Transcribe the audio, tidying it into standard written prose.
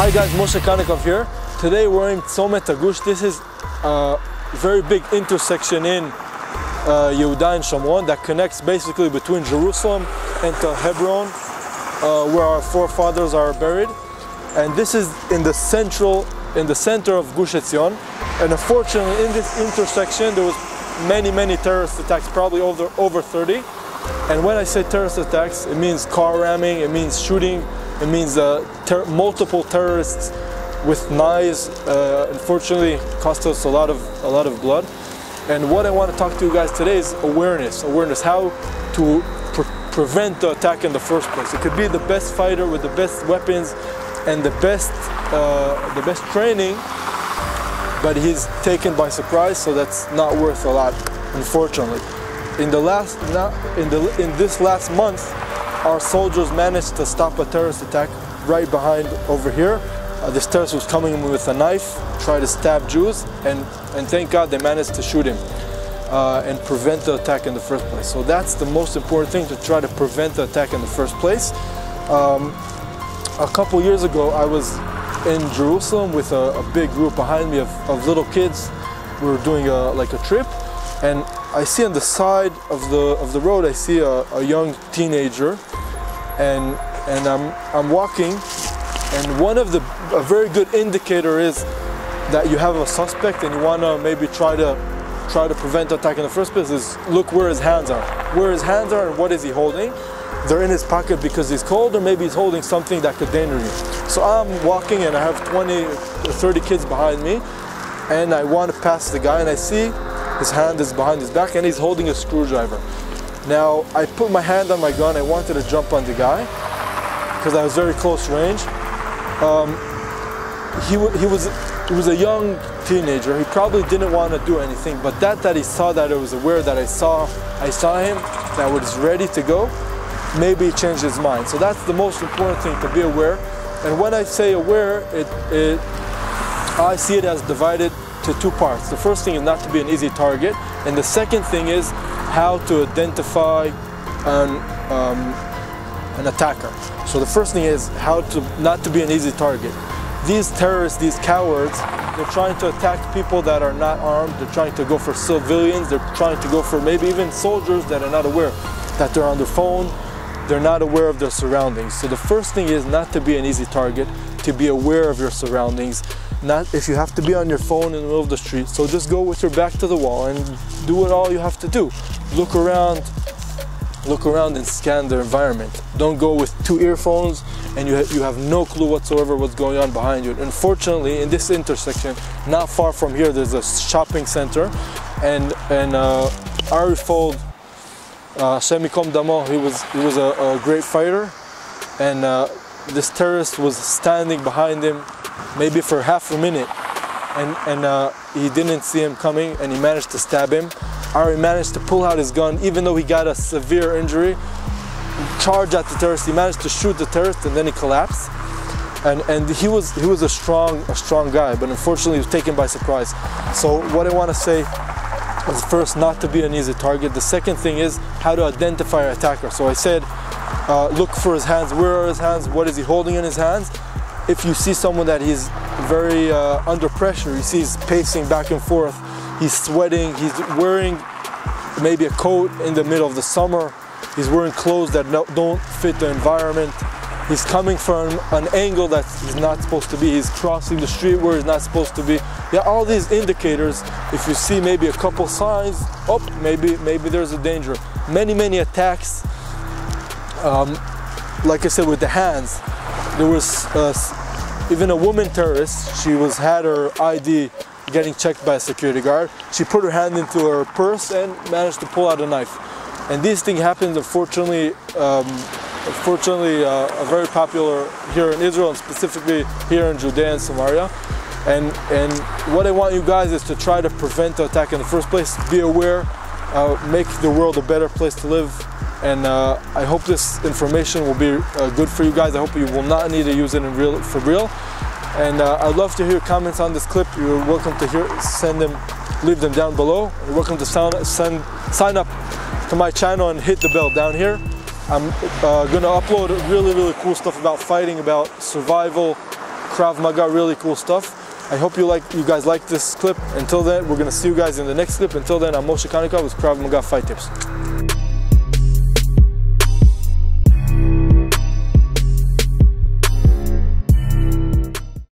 Hi guys, Moshe Kanikov here. Today we're in Tzomet Agush. This is a very big intersection in Yehuda and Shomron that connects basically between Jerusalem and to Hebron, where our forefathers are buried. And this is in the center of Gush Etzion. And unfortunately, in this intersection, there was many terrorist attacks, probably over 30. And when I say terrorist attacks, it means car ramming, it means shooting, it means multiple terrorists with knives. Unfortunately, cost us a lot of blood. And what I want to talk to you guys today is awareness, how to prevent the attack in the first place. It could be the best fighter with the best weapons and the best training, but he's taken by surprise, so that's not worth a lot, unfortunately. In this last month, our soldiers managed to stop a terrorist attack right behind over here. This terrorist was coming in with a knife, tried to stab Jews, and thank God they managed to shoot him and prevent the attack in the first place. So that's the most important thing, to try to prevent the attack in the first place. A couple years ago, I was in Jerusalem with a big group behind me of little kids. We were doing like a trip, and I see on the side of the road, I see a young teenager, and I'm walking, and a very good indicator is that you have a suspect and you want to maybe try to prevent the attack in the first place is look where his hands are. Where his hands are and what is he holding. They're in his pocket because he's cold, or maybe he's holding something that could danger you. So I'm walking and I have 20 or 30 kids behind me, and I want to pass the guy, and I see his hand is behind his back and he's holding a screwdriver. Now I put my hand on my gun. I wanted to jump on the guy because I was very close range. He was a young teenager. He probably didn't want to do anything, but that he saw, that I was aware that I saw him, that was ready to go, maybe he changed his mind. So that's the most important thing, to be aware. And when I say aware, I see it as divided to two parts. The first thing is not to be an easy target, and the second thing is how to identify an attacker. So the first thing is how to not to be an easy target. These terrorists, these cowards, they're trying to attack people that are not armed. They're trying to go for civilians. They're trying to go for maybe even soldiers that are not aware that they're on their phone. They're not aware of their surroundings. So the first thing is not to be an easy target, to be aware of your surroundings. Not if you have to be on your phone in the middle of the street, so just go with your back to the wall and do what all you have to do. Look around and scan the environment. Don't go with two earphones and you have no clue whatsoever what's going on behind you. Unfortunately, in this intersection, not far from here, there's a shopping center, and Ari Fold, Hashem Yikom Damo, he was a great fighter, and this terrorist was standing behind him maybe for half a minute, and he didn't see him coming, and he managed to stab him. Ari managed to pull out his gun, even though he got a severe injury, charge at the terrorist. He managed to shoot the terrorist, and then he collapsed. And he was a strong guy, but unfortunately he was taken by surprise. So what I want to say is, first, not to be an easy target. The second thing is how to identify an attacker. So I said, look for his hands. Where are his hands? What is he holding in his hands? If you see someone that he's very under pressure, you see he's pacing back and forth, he's sweating, he's wearing maybe a coat in the middle of the summer, he's wearing clothes that don't fit the environment, he's coming from an angle that he's not supposed to be, he's crossing the street where he's not supposed to be. Yeah, all these indicators, if you see maybe a couple signs, oh, maybe there's a danger. Many attacks, like I said, with the hands. There was even a woman terrorist. She had her ID getting checked by a security guard. She put her hand into her purse and managed to pull out a knife. And these things happen, unfortunately, very popular here in Israel, and specifically here in Judea and Samaria. And what I want you guys is to try to prevent the attack in the first place. Be aware, make the world a better place to live. And I hope this information will be good for you guys. I hope you will not need to use it for real. And I'd love to hear comments on this clip. You're welcome to leave them down below. You're welcome to sign up to my channel and hit the bell down here. I'm going to upload really cool stuff about fighting, about survival, Krav Maga, really cool stuff. I hope you guys like this clip. Until then, we're gonna see you guys in the next clip. Until then, I'm Moshe Kanikov with Krav Maga Fight Tips.